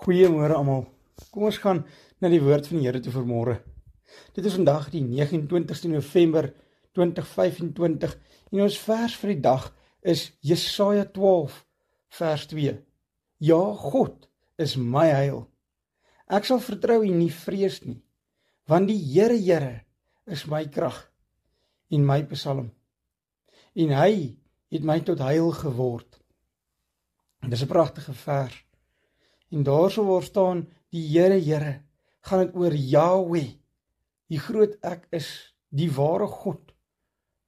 Goeiemôre almal. Kom ons gaan na die woord van die Here toe vanmôre. Dit is vandag die 29ste November 2025 en ons vers vir die dag is Jesaja 12 vers 2. Ja, God is my heil. Ek sal vertrou en nie vrees nie, want die Here is my krag en my psalm. En hy het my tot heil geword. Dis 'n pragtige vers. En daarso waar staan die Here, gaan dit oor Yahweh, die groot ek is, die ware God,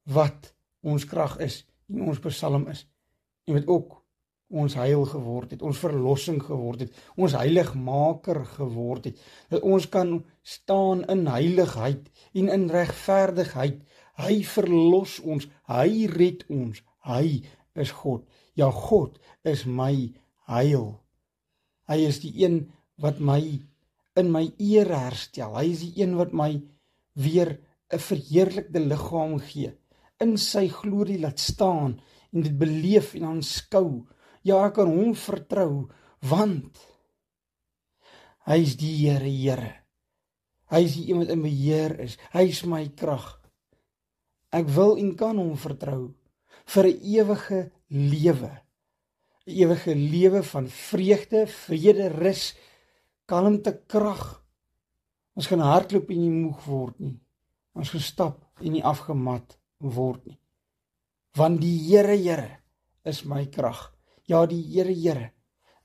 wat ons krag is en ons psalm is, en wat ook ons heil geword het, ons verlossing geword het, ons heiligmaker geword het, dat ons kan staan in heiligheid en in regverdigheid. Hy verlos ons, hy red ons, hy is God. Ja, God is my heil. Hy is die een wat my in my eer herstel. Hy is die een wat my weer 'n verheerlikte liggaam gee, in sy glorie laat staan en dit beleef en aanskou. Ja, ek kan hom vertrou, want hy is die Here. Hy is die een wat in beheer is. Hy is my krag. Ek wil en kan hom vertrou vir 'n ewige lewe. 'n Ewige lewe van vreugde, vrede, rus, kalmte, krag. Ons gaan hardloop en nie moeg word nie. Ons gaan stap en nie afgemat word nie. Want die Here is my krag. Ja, die Here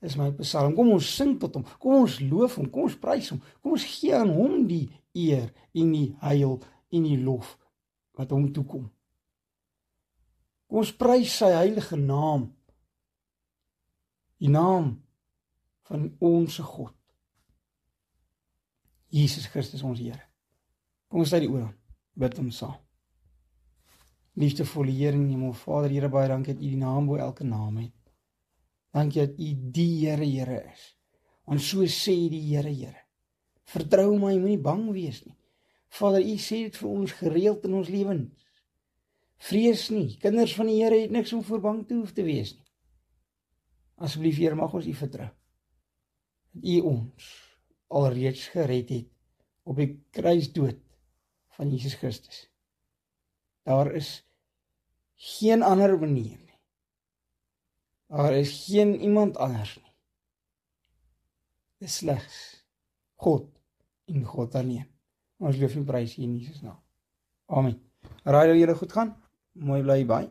is my psalm. Kom ons sing tot hom. Kom ons loof hom. Kom ons prys hom. Kom ons gee aan hom die eer en die heil en die lof wat hom toekom. Kom ons prys sy heilige naam. Die naam van ons God, Jesus Christus ons Here. Kom ons sluit die oor aan, bid hom saam. Liefdevolle Here en Hemel Vader, Here, baie dankie dat U die naam bo elke naam het. Dankie dat U die Here is. Want so sê die Here. Vertrou my, moenie bang wees nie. Vader, U sê dit vir ons gereeld in ons lewens. Vrees nie, kinders van die Here het niks om voor bang te hoef te wees nie. Asseblief, Here, mag ons U vertrou. Dat U ons alreeds gered het op die kruisdood van Jesus Christus. Daar is geen ander manier nie. Daar is geen iemand anders nie. Dit is slegs God en God alleen. Ons loof en prys U in Jesus naam. Amen. Raai dat julle goed gaan. Mooi bly by.